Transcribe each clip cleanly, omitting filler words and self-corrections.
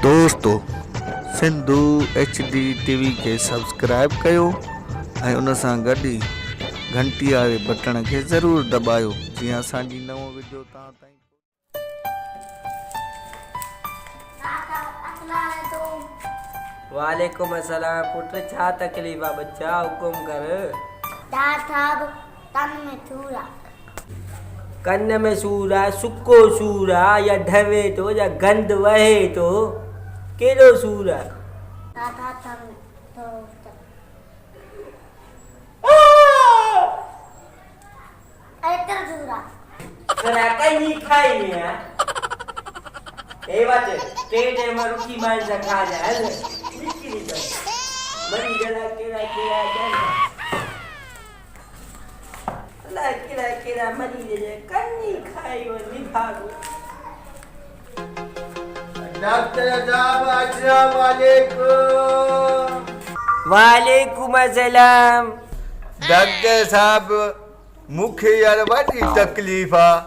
दोस्तों Sindhu HD TV के subscribe कयो ऐं उन सां गॾु ई घंटी वारे बटण खे ज़रूरु दॿायो जीअं असांजी नओं वीडियो तव्हां ताईं। वालेकुम अस्सलाम। पुट छा तकलीफ़ आहे बच्चा, हुकुम कर। तन में सूर आहे। कन में सूर आहे, सुको सूर आहे या ढवे थो या गंद वहे थो, कहिड़ो सूर आहे? कहीं खाई है ए बात टे टाइम रोटी मान से खा जा है निकली जा मरी जला केरा जान ला केरा मरी जे कन्नी खाई और निभागो। डॉक्टर साहब अस्सलाम वालेकुम। वालेकुम अस्सलाम। डॉक्टर साहब मूंखे यार वॾी तकलीफ़ आहे।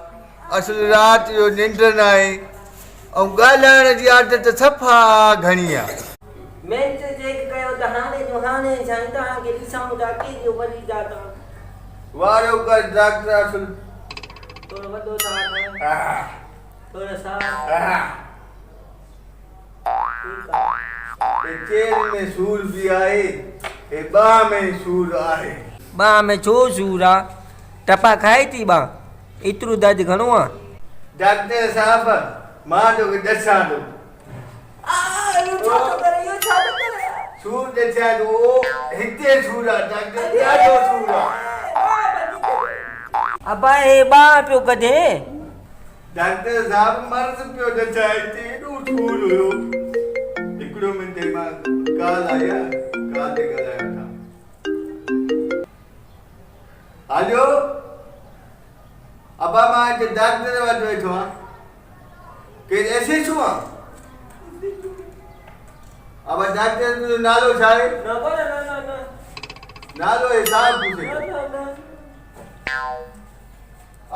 असुल राति जो निंड न आहे ऐं ॻाल्हाइण जी आदत सफ़ा घणी आहे। मैं तो चेक कयो त हाणे साईं तव्हांखे ॾिसूं था केॾो वरी था तव्हां वारो कर डॉक्टर असुल थोरो वॾो था थोरो सा चेर में सूर भी आहे ए बाह में सूर आहे। बाह में छो सूर आहे? टपा खाए थी बाह एतिरो दर्द घणो आहे? डॉक्टर साहब मां तोखे ॾसां थो सूर ॾसां थो हिते सूर आहे डॉक्टर ॾाढो सूर आहे। अबा हे बाह पियो कढे डॉक्टर साहब मर्ज़ पियो ॾसां हिते एॾो सूर हुयो। हिकिड़ो मिंट मां काल आया काल ते ॻाल्हायां था। हेलो अबा मां हिते डॉक्टर वटि वेठो आहियां। केरु ऐसे छो आहे? अब डॉक्टर जो नालो छा आहे? नालो है साहब पूछे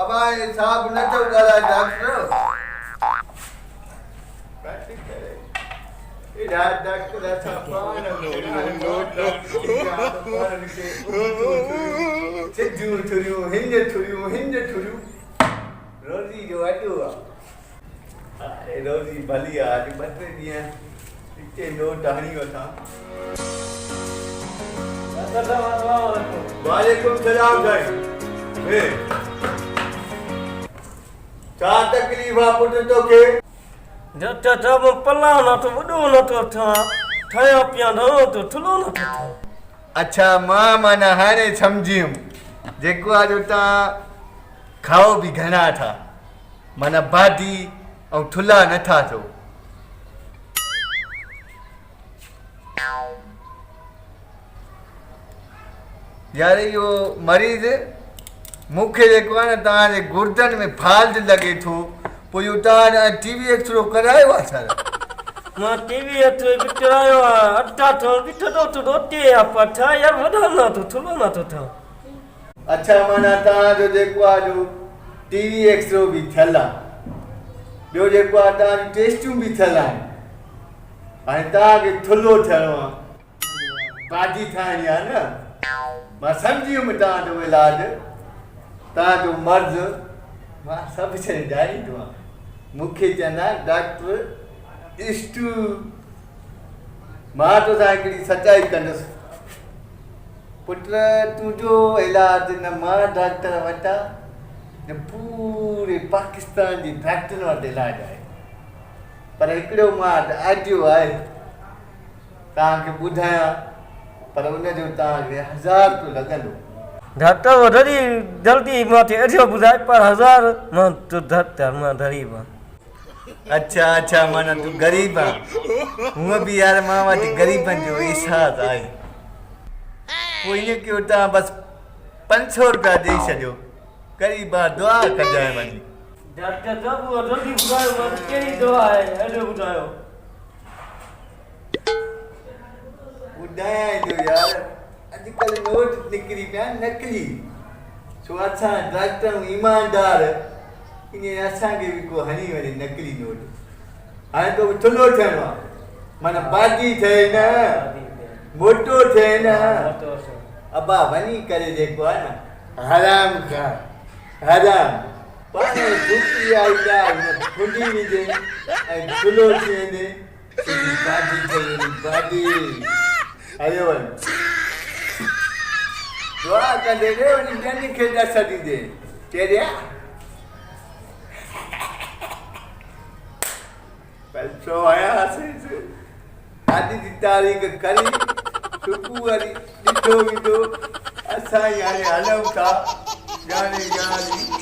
अब साहब न तो ॻाल्हाए डॉक्टर डॉक्टर अच्छा पाण सिद्धू थुरियूं हिंद थुरियूं रोज़ी जो अॾो आहे। अरे रोज़ी भली आहे अॼु ॿ टे ॾींहं हिते नोट हणी वठां। वालेकुम सलाम साईं। छा तकलीफ़ आहे पुट तोखे? जब पला न तो वॾो न तो ठहिया पिया न तो थुलो न तो। अच्छा मां माना हाणे सम्झियुमि जेको आहे जो तव्हां खाओ बि घणा था माना भाॼी ऐं थुला नथा थियो। यार इहो मरीज़ मूंखे जेको आहे न तव्हांजे गुर्दनि में फाल्ट लॻे थो। पोइ इहो तव्हां TV एक्सरो करायो आहे छा? मां TV एक्सरो बि करायो आहे। अटा थो ॾिठो तो रोटी आहे पठा या वॾो न तो थुलो न तो था। अच्छा माना तव्हांजो जेको आहे जो TV एक्सरो बि थियल आहे। ॿियो जेको आहे तव्हांजी टेस्टियूं बि थियल आहिनि। हाणे तव्हांखे थुलो थियणो आहे भाॼी ठाहिणी आहे न। मां सम्झी वियुमि तव्हांजो इलाजु तव्हांजो मर्ज़ मां सभु शइ ॼाणींदो आहियां। मूंखे चवंदा डॉक्टर इष्टू मां तोसां हिकिड़ी सचाई कंदुसि। पुट तुंहिंजो इलाजु न मां डॉक्टर वटां न पूरे पाकिस्तान जी डॉक्टर वटि इलाजु आहे। पर हिकिड़ो मां आडियो आहे तव्हांखे ॿुधायां पर उनजो तव्हांखे 1000 रुपयो लॻंदो। डॉक्टर वॾी जल्दी मांखे अॼु ॿुधाए पर 1000 मां तो मां ग़रीब आहियां। अच्छा माना तूं ग़रीब आहे। हूअं बि यार मां वटि ग़रीबनि जो एहसास आहे। पोइ ईअं कयो तव्हां बसि 500 रुपया ॾेई छॾियो ग़रीब आहे दुआ कजांइ वञी। डॉक्टर साहब जल्दी ॿुधायो मां कहिड़ी दवा आहे अॼु ॿुधायो। ॿुधायां जो यार अॼुकल्ह नोट निकिरी पिया नकली। छो असां डॉक्टर ईमानदार इन असांखे भी को हणी वञे नकली नोट हाणे तो थुल्हो थियणो आहे मन बाजी थे न मोटो थे न अबा वनी करे जेको आहे न हराम खा हराम पाण दुखी आई जा खुंडी विझे ऐं खुलो थी वेंदे बाजी ठही बाजी आयो वञ दुआ कंदे रे वञी ॿियनि खे न छॾींदे चेरिया पैसो आयासीं शादी जी तारीख़ करी सुबुह वरी ॾिठो वीठो असां हाणे हलूं था ॼाणे ॼाणी